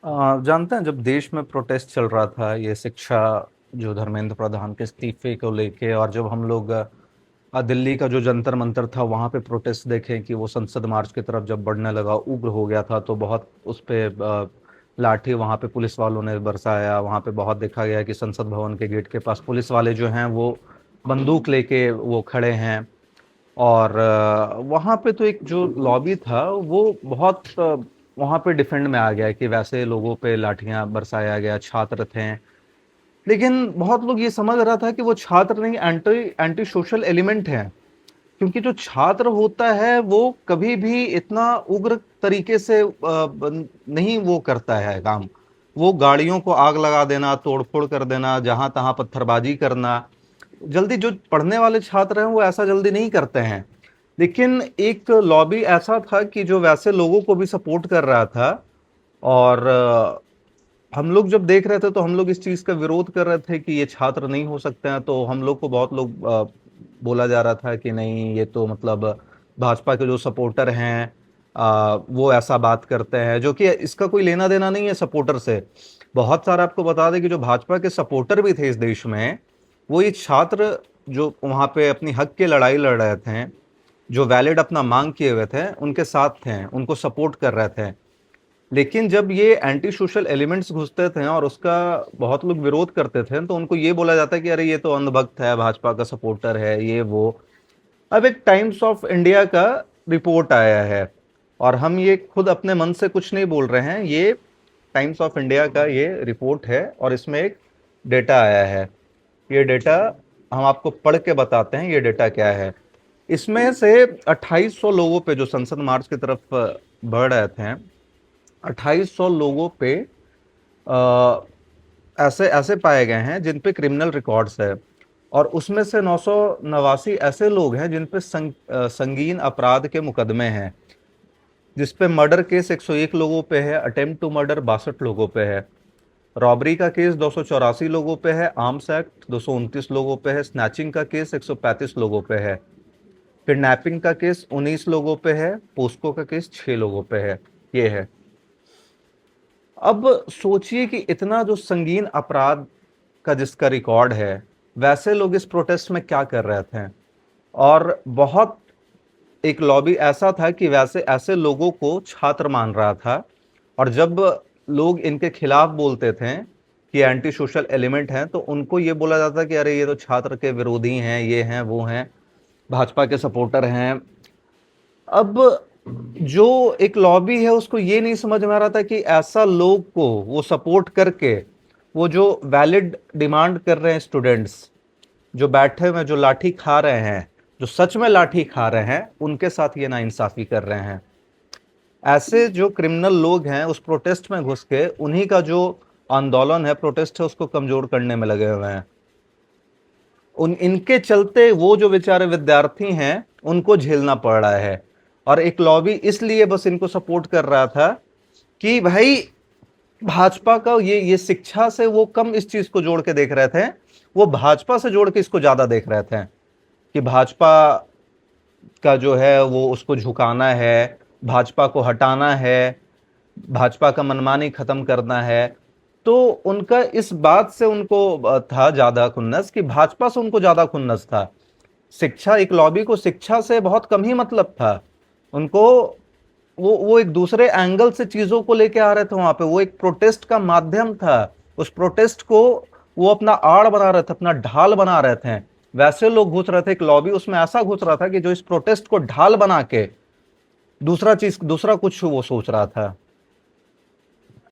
जानते हैं, जब देश में प्रोटेस्ट चल रहा था, ये शिक्षा जो धर्मेंद्र प्रधान के इस्तीफे को लेके, और जब हम लोग दिल्ली का जो जंतर मंतर था वहां पे प्रोटेस्ट देखें कि वो संसद मार्च की तरफ जब बढ़ने लगा, उग्र हो गया था, तो बहुत उस पे लाठी वहां पे पुलिस वालों ने बरसाया। वहां पे बहुत देखा गया कि संसद भवन के गेट के पास पुलिस वाले जो हैं वो बंदूक लेके वो खड़े हैं। और वहाँ पे तो एक जो लॉबी था वो बहुत वहाँ पे डिफेंड में आ गया कि वैसे लोगों पे लाठियां बरसाया गया, छात्र थे। लेकिन बहुत लोग ये समझ रहा था कि वो छात्र नहीं, एंटी एंटी सोशल एलिमेंट है। क्योंकि जो छात्र होता है वो कभी भी इतना उग्र तरीके से नहीं वो करता है काम। वो गाड़ियों को आग लगा देना, तोड़फोड़ कर देना, जहां तहां पत्थरबाजी करना, जल्दी जो पढ़ने वाले छात्र हैं वो ऐसा जल्दी नहीं करते हैं। लेकिन एक लॉबी ऐसा था कि जो वैसे लोगों को भी सपोर्ट कर रहा था। और हम लोग जब देख रहे थे तो हम लोग इस चीज का विरोध कर रहे थे कि ये छात्र नहीं हो सकते हैं। तो हम लोग को बहुत लोग बोला जा रहा था कि नहीं, ये तो मतलब भाजपा के जो सपोर्टर हैं वो ऐसा बात करते हैं, जो कि इसका कोई लेना देना नहीं है सपोर्टर से। बहुत सारा आपको बता दें कि जो भाजपा के सपोर्टर भी थे इस देश में, वो ये छात्र जो वहां पे अपनी हक की लड़ाई लड़ रहे थे, जो वैलिड अपना मांग किए हुए थे, उनके साथ थे, उनको सपोर्ट कर रहे थे। लेकिन जब ये एंटी सोशल एलिमेंट्स घुसते थे और उसका बहुत लोग विरोध करते थे, तो उनको ये बोला जाता है कि अरे ये तो अंधभक्त है, भाजपा का सपोर्टर है, ये वो। अब एक टाइम्स ऑफ इंडिया का रिपोर्ट आया है, और हम ये खुद अपने मन से कुछ नहीं बोल रहे हैं, ये टाइम्स ऑफ इंडिया का ये रिपोर्ट है, और इसमें एक डेटा आया है। ये डेटा हम आपको पढ़ के बताते हैं, ये डेटा क्या है। इसमें से 2800 लोगों पे, जो संसद मार्च की तरफ बढ़ रहे थे, 2800 लोगों पे अ, ऐसे ऐसे पाए गए हैं जिन पे क्रिमिनल रिकॉर्ड्स है। और उसमें से 989 ऐसे लोग हैं जिन पे संगीन अपराध के मुकदमे हैं, जिस पे मर्डर केस 101 लोगों पे है, अटेम्प्ट टू मर्डर 62 लोगों पे है, रॉबरी का केस 284 लोगों पे है, आर्म्स एक्ट 229 लोगों पे है, स्नैचिंग का केस 135 लोगों पे है, किडनैपिंग का केस 19 लोगों पे है, पोस्को का केस 6 लोगों पे है। ये है। अब सोचिए कि इतना जो संगीन अपराध का जिसका रिकॉर्ड है, वैसे लोग इस प्रोटेस्ट में क्या कर रहे थे। और बहुत एक लॉबी ऐसा था कि वैसे ऐसे लोगों को छात्र मान रहा था। और जब लोग इनके खिलाफ बोलते थे कि एंटी सोशल एलिमेंट हैं, तो उनको ये बोला जाता कि अरे ये तो छात्र के विरोधी हैं, ये हैं वो हैं, भाजपा के सपोर्टर हैं। अब जो एक लॉबी है उसको ये नहीं समझ में आ रहा था कि ऐसा लोग को वो सपोर्ट करके, वो जो वैलिड डिमांड कर रहे हैं स्टूडेंट्स, जो बैठे हुए जो लाठी खा रहे हैं, जो सच में लाठी खा रहे हैं, उनके साथ ये नाइंसाफी कर रहे हैं। ऐसे जो क्रिमिनल लोग हैं उस प्रोटेस्ट में घुस के उन्हीं का जो आंदोलन है, प्रोटेस्ट है, उसको कमजोर करने में लगे हुए हैं। उन इनके चलते वो जो बेचारे विद्यार्थी हैं उनको झेलना पड़ रहा है। और एक लॉबी इसलिए बस इनको सपोर्ट कर रहा था कि भाई भाजपा का ये शिक्षा से वो कम इस चीज को जोड़ के देख रहे थे, वो भाजपा से जोड़ के इसको ज्यादा देख रहे थे कि भाजपा का जो है वो उसको झुकाना है, भाजपा को हटाना है, भाजपा का मनमानी खत्म करना है। तो उनका इस बात से उनको था ज्यादा खुन्नस, कि भाजपा से उनको ज्यादा खुन्नस था। शिक्षा, एक लॉबी को शिक्षा से बहुत कम ही मतलब था। उनको वो एक दूसरे एंगल से चीजों को लेके आ रहे थे वहां पे। वो एक प्रोटेस्ट का माध्यम था। उस प्रोटेस्ट को वो अपना आड़ बना रहे थे, अपना ढाल बना रहे थे। वैसे लोग घुस रहे थे, एक लॉबी उसमें ऐसा घुस रहा था कि जो इस प्रोटेस्ट को ढाल बना के दूसरा कुछ वो सोच रहा था।